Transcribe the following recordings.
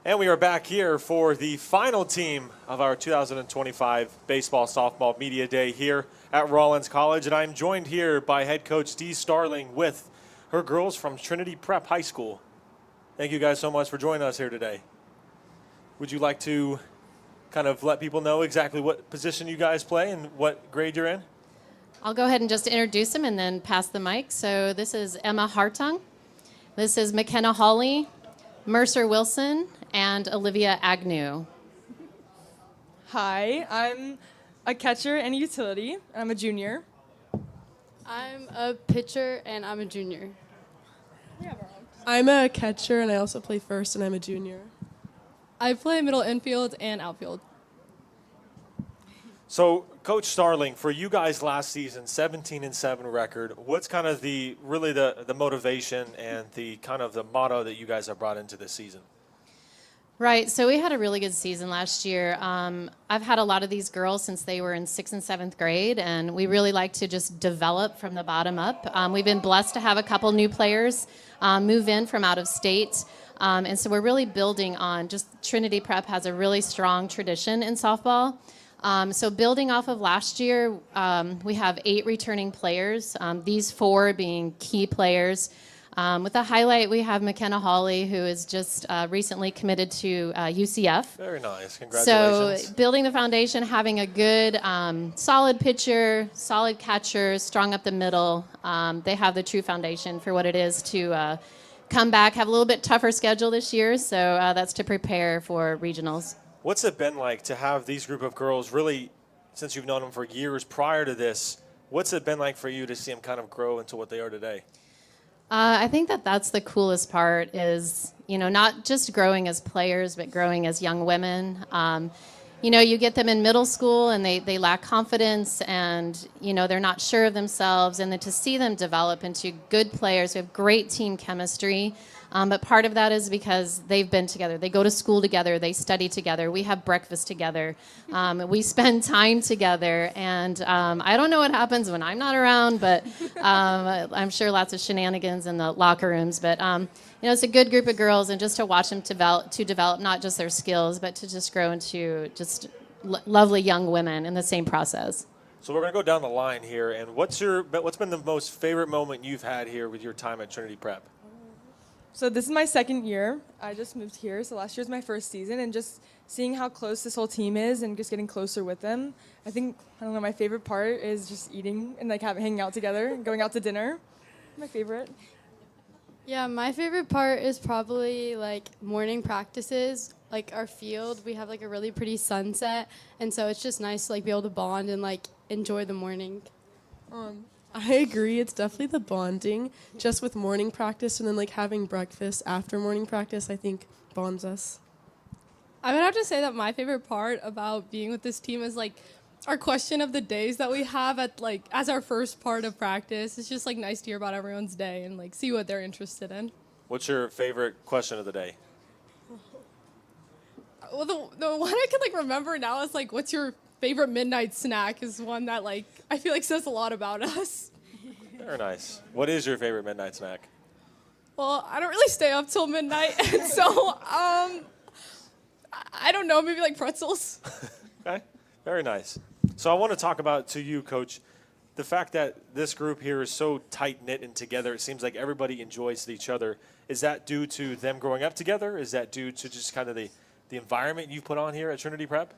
And we are back here for the final team of our 2025 Baseball Softball Media Day here at Rollins College. And I'm joined here by head coach Dee Starling with her girls from Trinity Prep High School. Thank you guys so much for joining us here today. Would you like to kind of let people know exactly what position you guys play and what grade you're in? I'll go ahead and just introduce them and then pass the mic. So this is Emma Hartung. This is McKenna Hawley, Mercer Wilson, and Olivia Agnew. Hi, I'm a catcher and utility. I'm a junior. I'm a pitcher and I'm a junior. I'm a catcher and I also play first and I'm a junior. I play middle infield and outfield. So, Coach Starling, for you guys last season, 17-7 record, what's kind of the motivation and the kind of the motto that you guys have brought into this season? Right, so we had a really good season last year. I've had a lot of these girls since they were in 6th and 7th grade, and we really like to just develop from the bottom up. We've been blessed to have a couple new players move in from out of state, and so we're really building on just Trinity Prep has a really strong tradition in softball. So building off of last year, we have 8 returning players, these 4 being key players. With a highlight, we have McKenna Hawley, who is just recently committed to UCF. Very nice. Congratulations. So building the foundation, having a good, solid pitcher, solid catcher, strong up the middle. They have the true foundation for what it is to come back, have a little bit tougher schedule this year. So that's to prepare for regionals. What's it been like to have these group of girls really, since you've known them for years prior to this, what's it been like for you to see them kind of grow into what they are today? I think that's the coolest part is, not just growing as players, but growing as young women. You get them in middle school and they lack confidence and, they're not sure of themselves. And then to see them develop into good players who have great team chemistry. But part of that is because they've been together. They go to school together. They study together. We have breakfast together. We spend time together. And I don't know what happens when I'm not around, but I'm sure lots of shenanigans in the locker rooms. But, it's a good group of girls. And just to watch them develop not just their skills, but to just grow into just lovely young women in the same process. So we're going to go down the line here. And what's been the most favorite moment you've had here with your time at Trinity Prep? So this is my second year. I just moved here, so last year was my first season, and just seeing how close this whole team is and just getting closer with them. I think, my favorite part is just eating and hanging out together and going out to dinner. My favorite. Yeah, my favorite part is probably morning practices. Our field, we have a really pretty sunset, and so it's just nice to be able to bond and enjoy the morning. I agree. It's definitely the bonding just with morning practice and then having breakfast after morning practice, I think bonds us. I would have to say that my favorite part about being with this team is our question of the days that we have at as our first part of practice. It's just nice to hear about everyone's day and see what they're interested in. What's your favorite question of the day? Well, the one I can remember now is what's your favorite midnight snack is one that I feel says a lot about us. Very nice. What is your favorite midnight snack? Well, I don't really stay up till midnight, and so I don't know, maybe pretzels. Okay, very nice. So I want to talk about to you, Coach, the fact that this group here is so tight-knit and together. It seems like everybody enjoys each other. Is that due to them growing up together? Is that due to just kind of the environment you've put on here at Trinity Prep?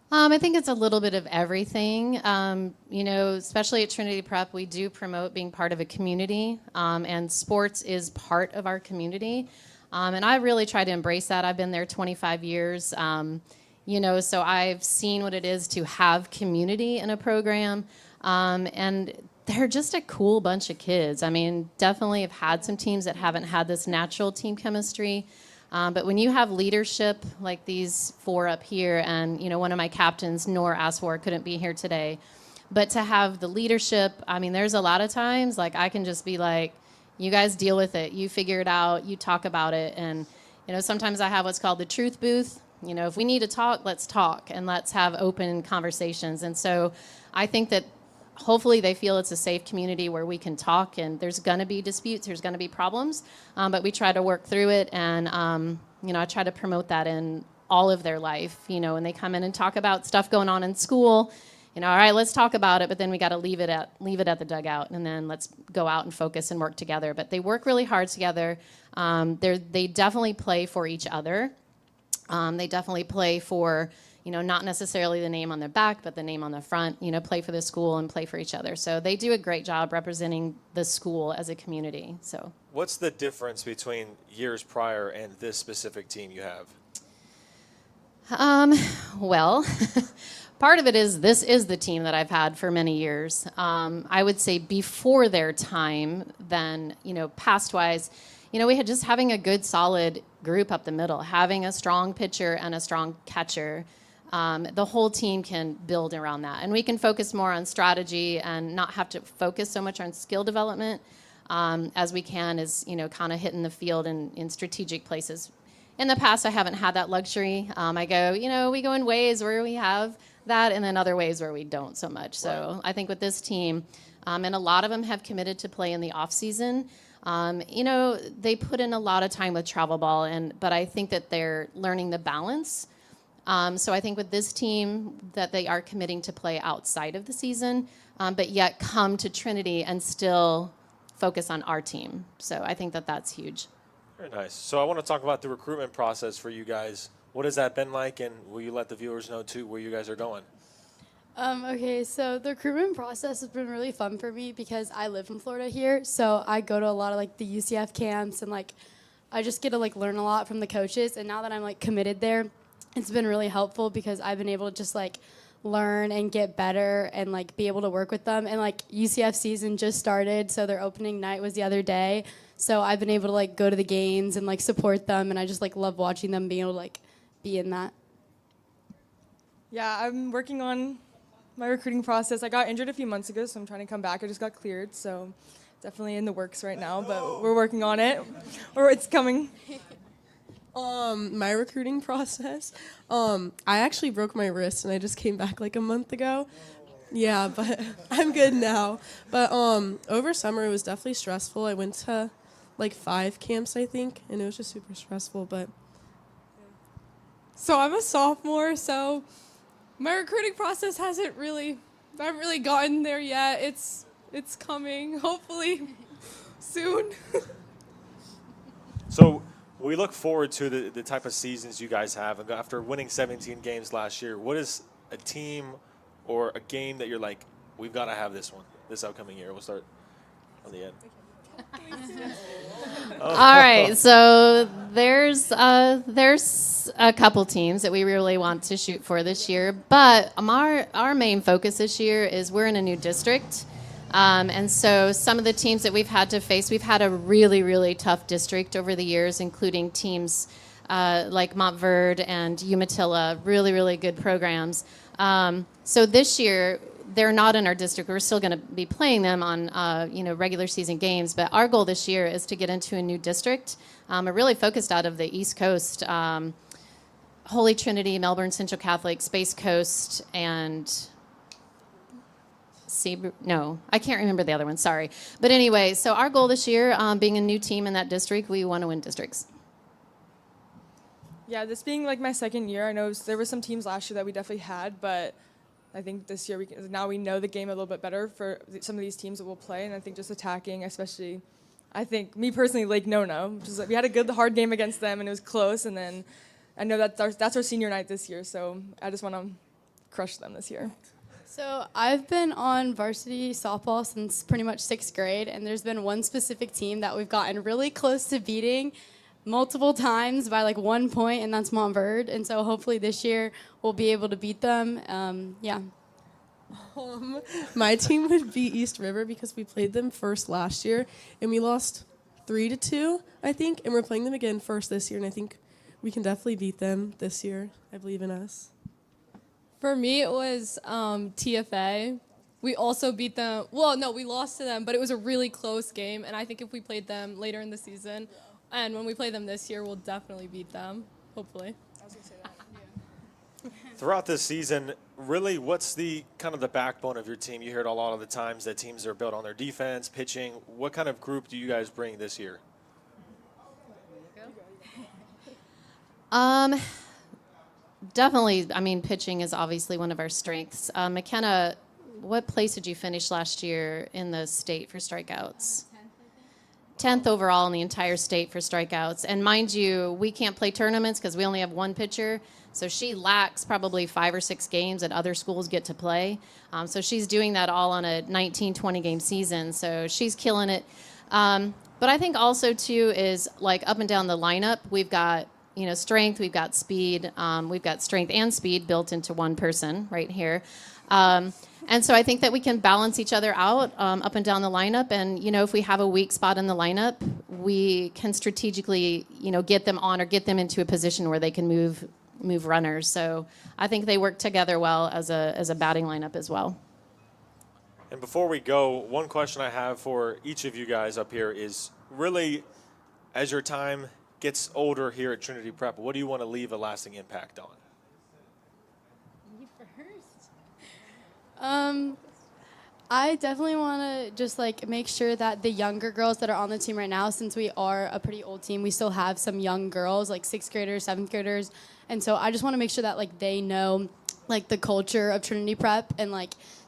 I think it's a little bit of everything. Especially at Trinity Prep, we do promote being part of a community, and sports is part of our community. And I really try to embrace that. I've been there 25 years, so I've seen what it is to have community in a program. And they're just a cool bunch of kids. Definitely have had some teams that haven't had this natural team chemistry. But when you have leadership like these 4 up here, and, one of my captains, Noor Aswar, couldn't be here today, but to have the leadership, there's a lot of times, I can just be you guys deal with it. You figure it out. You talk about it. And, sometimes I have what's called the truth booth. If we need to talk, let's talk, and let's have open conversations. And so I think that hopefully they feel it's a safe community where we can talk, and there's going to be disputes, there's going to be problems, but we try to work through it, and I try to promote that in all of their life. When they come in and talk about stuff going on in school, all right, let's talk about it, but then we got to leave it at the dugout, and then let's go out and focus and work together. But they work really hard together. They definitely play for each other. They definitely play for, not necessarily the name on their back, but the name on the front, play for the school and play for each other. So they do a great job representing the school as a community. So what's the difference between years prior and this specific team you have? Well, part of it is this is the team that I've had for many years. I would say before their time, then, past-wise, we had just having a good, solid group up the middle, having a strong pitcher and a strong catcher. The whole team can build around that. And we can focus more on strategy and not have to focus so much on skill development as we can is, kind of hitting the field in strategic places. In the past, I haven't had that luxury. I go, we go in ways where we have that and then other ways where we don't so much. So I think with this team, and a lot of them have committed to play in the off season. They put in a lot of time with travel ball, but I think that they're learning the balance. So I think with this team that they are committing to play outside of the season, but yet come to Trinity and still focus on our team. So I think that that's huge. Very nice. So I want to talk about the recruitment process for you guys. What has that been like, and will you let the viewers know, too, where you guys are going? Okay, so the recruitment process has been really fun for me because I live in Florida here, so I go to a lot of, the UCF camps, and, I just get to, learn a lot from the coaches, and now that I'm, committed there, it's been really helpful because I've been able to just, learn and get better and, be able to work with them, and, UCF season just started, so their opening night was the other day, so I've been able to, go to the games and, support them, and I just, love watching them being able to, be in that. Yeah, I'm working on my recruiting process. I got injured a few months ago, so I'm trying to come back. I just got cleared, so definitely in the works right now, but we're working on it, or it's coming. My recruiting process, I actually broke my wrist, and I just came back a month ago. Yeah, but I'm good now. But over summer, it was definitely stressful. I went to 5 camps, I think, and it was just super stressful, but... So I'm a sophomore, so my recruiting process I haven't really gotten there yet. It's coming, hopefully soon. So we look forward to the type of seasons you guys have. And after winning 17 games last year, what is a team or a game that you're like, we've got to have this one this upcoming year? We'll start on the end. All right, so there's a couple teams that we really want to shoot for this year, but our main focus this year is we're in a new district, and so some of the teams that we've had to face, we've had a really, really tough district over the years, including teams like Montverde and Umatilla, really, really good programs. So this year, they're not in our district. We're still going to be playing them on, regular season games. But our goal this year is to get into a new district. We're really focused out of the East Coast, Holy Trinity, Melbourne Central Catholic, Space Coast, and I can't remember the other one. Sorry. But anyway, so our goal this year, being a new team in that district, we want to win districts. Yeah, this being my second year, I know there were some teams last year that we definitely had, but I think this year now we know the game a little bit better for some of these teams that we'll play, and I think just attacking, especially, I think me personally, Lake No-No, we had a good hard game against them and it was close, and then I know that's our senior night this year, so I just want to crush them this year. So I've been on varsity softball since pretty much 6th grade, and there's been one specific team that we've gotten really close to beating multiple times by 1 point, and that's Montverde. And so hopefully this year we'll be able to beat them. Yeah. My team would be East River because we played them first last year, and we lost 3-2, I think, and we're playing them again first this year, and I think we can definitely beat them this year. I believe in us. For me, it was TFA. We also beat them. Well, no, we lost to them, but it was a really close game, and I think if we played them later in the season, and when we play them this year, we'll definitely beat them, hopefully. I was going to say that. Throughout this season, really, what's the kind of the backbone of your team? You hear it a lot of the times that teams are built on their defense, pitching. What kind of group do you guys bring this year? Definitely, I mean, pitching is obviously one of our strengths. McKenna, what place did you finish last year in the state for strikeouts? 10th overall in the entire state for strikeouts. And mind you, we can't play tournaments because we only have one pitcher. So she lacks probably 5 or 6 games that other schools get to play. So she's doing that all on a 19, 20 game season. So she's killing it. But I think also too is like up and down the lineup, we've got, strength, we've got speed, we've got strength and speed built into one person right here. And so I think that we can balance each other out up and down the lineup. And, if we have a weak spot in the lineup, we can strategically, get them on or get them into a position where they can move runners. So I think they work together well as a batting lineup as well. And before we go, one question I have for each of you guys up here is really, as your time gets older here at Trinity Prep, what do you want to leave a lasting impact on? I definitely want to just make sure that the younger girls that are on the team right now, since we are a pretty old team, we still have some young girls, like 6th graders, 7th graders. And so I just want to make sure that they know the culture of Trinity Prep and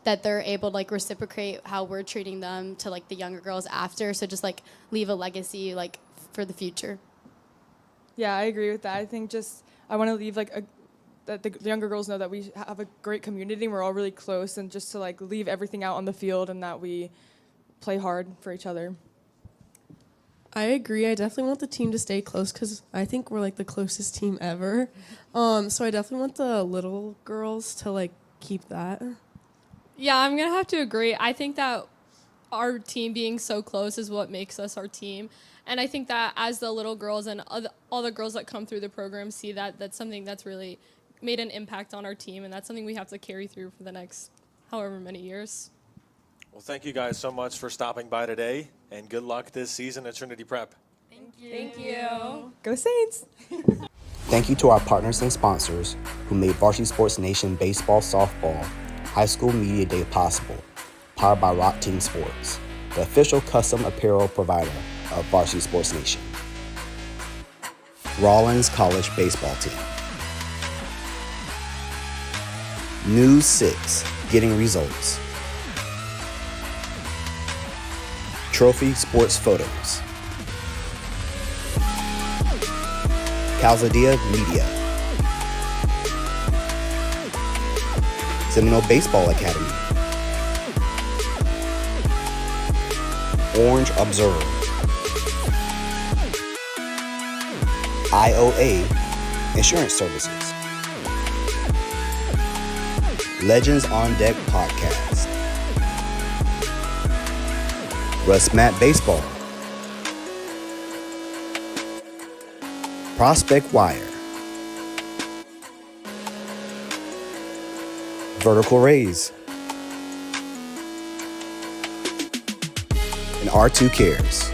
that they're able to reciprocate how we're treating them to the younger girls after. So just leave a legacy for the future. Yeah, I agree with that. I think I want to leave that the younger girls know that we have a great community and we're all really close, and just to leave everything out on the field and that we play hard for each other. I agree. I definitely want the team to stay close because I think we're the closest team ever. So I definitely want the little girls to keep that. Yeah, I'm going to have to agree. I think that our team being so close is what makes us our team. And I think that as the little girls and all the girls that come through the program see that, that's something that's really made an impact on our team, and that's something we have to carry through for the next however many years. Well, thank you guys so much for stopping by today, and good luck this season at Trinity Prep. Thank you. Go Saints! Thank you to our partners and sponsors who made Varsity Sports Nation Baseball, Softball, High School Media Day possible, powered by Rock Team Sports, the official custom apparel provider of Varsity Sports Nation. Rollins College Baseball Team. News 6, getting results. Trophy Sports Photos. Calzadia Media. Seminole Baseball Academy. Orange Observer. IOA Insurance Services. Legends on Deck Podcast. Russ Matt Baseball. Prospect Wire. Vertical Rays. And R2 Cares.